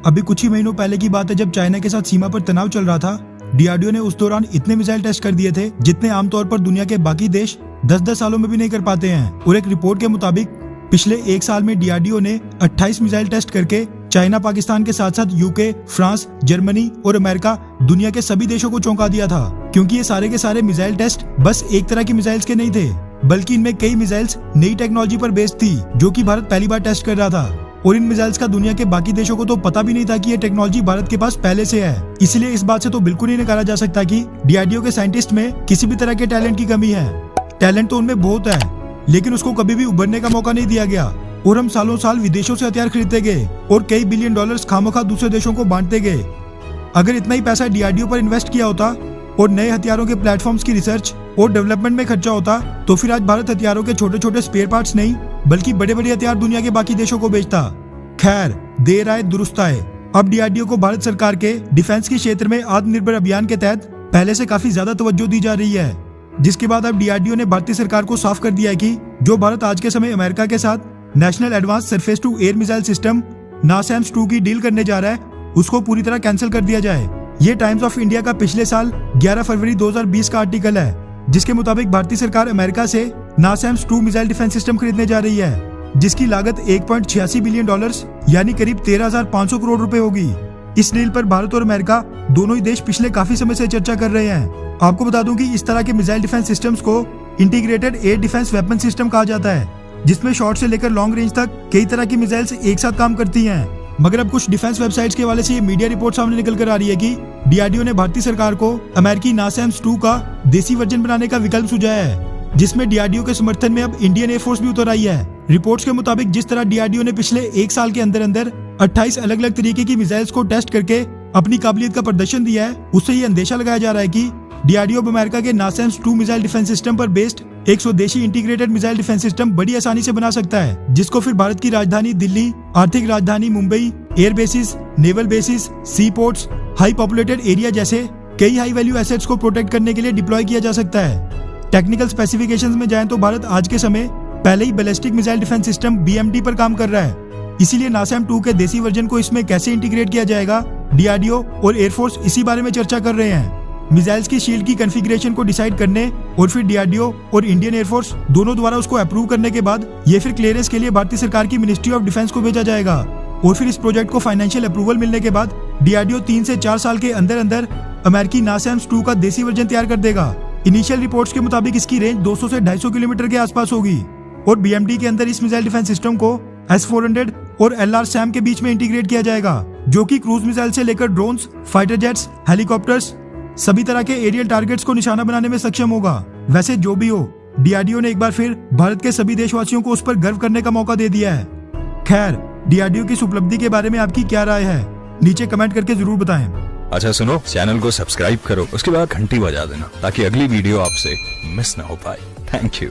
अभी कुछ ही महीनों पहले की बात है, जब चाइना के साथ सीमा पर तनाव चल रहा था, डीआरडीओ ने उस दौरान इतने मिसाइल टेस्ट कर दिए थे जितने आमतौर पर दुनिया के बाकी देश 10-10 सालों में भी नहीं कर पाते हैं। और एक रिपोर्ट के मुताबिक पिछले एक साल में डीआरडीओ ने 28 मिसाइल टेस्ट करके चाइना, पाकिस्तान के साथ साथ यूके, फ्रांस, जर्मनी और अमेरिका दुनिया के सभी देशों को चौंका दिया था। क्योंकि ये सारे के सारे मिसाइल टेस्ट बस एक तरह की मिसाइल्स के नहीं थे, बल्कि इनमें कई मिसाइल्स नई टेक्नोलॉजी पर बेस्ड थी, जो कि भारत पहली बार टेस्ट कर रहा था। और इन मिसाइल्स का दुनिया के बाकी देशों को तो पता भी नहीं था कि ये टेक्नोलॉजी भारत के पास पहले से है। इसलिए इस बात से तो बिल्कुल नहीं नकारा जा सकता कि डीआरडीओ के साइंटिस्ट में किसी भी तरह के टैलेंट की कमी है। टैलेंट तो उनमें बहुत है, लेकिन उसको कभी भी उभरने का मौका नहीं दिया गया और हम सालों साल विदेशों से हथियार खरीदते गए और कई बिलियन डॉलर्स खामोखा दूसरे देशों को बांटते गए। अगर इतना ही पैसा डीआरडीओ पर इन्वेस्ट किया होता और नए हथियारों के प्लेटफॉर्म्स की रिसर्च और डेवलपमेंट में खर्चा होता, तो फिर आज भारत हथियारों के छोटे छोटे स्पेयर पार्ट्स नहीं बल्कि बड़े बड़े हथियार दुनिया के बाकी देशों को बेचता। खैर, देर आए दुरुस्त आए। अब डीआरडीओ को भारत सरकार के डिफेंस के क्षेत्र में आत्मनिर्भर अभियान के तहत पहले से काफी ज्यादा तवज्जो दी जा रही है, जिसके बाद अब डीआरडीओ ने भारतीय सरकार को साफ कर दिया है कि जो भारत आज के समय अमेरिका के साथ national advanced surface to air missile system NASAMS 2 की डील करने जा रहा है, उसको पूरी तरह कैंसिल कर दिया जाए। ये टाइम्स ऑफ इंडिया का पिछले साल 11 फरवरी 2020 का आर्टिकल है, जिसके मुताबिक भारतीय सरकार अमेरिका से नासैम्स 2 मिसाइल डिफेंस सिस्टम खरीदने जा रही है, जिसकी लागत 1.86 बिलियन डॉलर्स यानी करीब 13,500 करोड़ रुपए होगी। इस डील पर भारत और अमेरिका दोनों ही देश पिछले काफी समय से चर्चा कर रहे हैं। आपको बता दूं कि इस तरह के मिसाइल डिफेंस सिस्टम्स को integrated air defence weapon system कहा जाता है, जिसमें शॉर्ट से लेकर लॉन्ग रेंज तक कई तरह की मिसाइल्स एक साथ काम करती हैं। मगर अब कुछ डिफेंस वेबसाइट्स के हवाले से ये मीडिया रिपोर्ट सामने निकल कर आ रही है कि डीआरडीओ ने भारतीय सरकार को अमेरिकी नासैम्स 2 का देसी वर्जन बनाने का विकल्प सुझाया है, जिसमें डीआरडीओ के समर्थन में अब इंडियन एयरफोर्स भी उतर आई है। रिपोर्ट्स के मुताबिक जिस तरह डीआरडीओ ने पिछले एक साल के अंदर अंदर 28 अलग अलग तरीके की मिसाइल्स को टेस्ट करके अपनी काबिलियत का प्रदर्शन दिया है, उससे ये अंदेशा लगाया जा रहा है कि डीआरडीओ अमेरिका के नासैम्स 2 मिसाइल डिफेंस सिस्टम पर बेस्ड एक स्वदेशी इंटीग्रेटेड मिसाइल डिफेंस सिस्टम बड़ी आसानी से बना सकता है, जिसको फिर भारत की राजधानी दिल्ली, आर्थिक राजधानी Mumbai, air bases, naval bases, sea ports, high populated area जैसे कई हाई वैल्यू एसेट्स को प्रोटेक्ट करने के लिए डिप्लॉय किया जा सकता है। टेक्निकल स्पेसिफिकेशंस में जाएं तो भारत आज के समय पहले ही ballistic missile defence system BMD पर काम कर रहा है। इसीलिए नासैम 2 के देसी वर्जन को इसमें कैसे इंटीग्रेट किया जाएगा, डीआरडीओ और एयरफोर्स इसी बारे में चर्चा कर रहे हैं। मिसाइल्स की शील्ड की कॉन्फ़िगरेशन को डिसाइड करने और फिर डीआरडीओ और इंडियन एयरफोर्स दोनों द्वारा उसको अप्रूव करने के बाद ये फिर क्लियरेंस के लिए भारतीय सरकार की मिनिस्ट्री ऑफ डिफेंस को भेजा जाएगा। और फिर इस प्रोजेक्ट को फाइनेंशियल अप्रूवल मिलने के बाद डीआरडीओ 3 से 4 साल के अंदर अंदर अमेरिकी नासैम्स 2 का देसी वर्जन तैयार कर देगा। इनिशियल रिपोर्ट्स के मुताबिक इसकी रेंज 200 से 250 किलोमीटर के आसपास होगी और BMD के अंदर इस मिसाइल डिफेंस सिस्टम को S-400 और LRSAM के बीच में इंटीग्रेट किया जाएगा, जो कि क्रूज मिसाइल से लेकर ड्रोन्स, फाइटर जेट्स, हेलीकॉप्टर्स, सभी तरह के एरियल टारगेट्स को निशाना बनाने में सक्षम होगा। वैसे जो भी हो, डीआरडीओ ने एक बार फिर भारत के सभी देशवासियों को उस पर गर्व करने का मौका दे दिया है। खैर, डीआरडीओ की इस उपलब्धि के बारे में आपकी क्या राय है, नीचे कमेंट करके जरूर बताएं। अच्छा सुनो, चैनल को सब्सक्राइब करो, उसके बाद घंटी बजा देना ताकि अगली वीडियो आपसे मिस ना हो पाए। Thank you.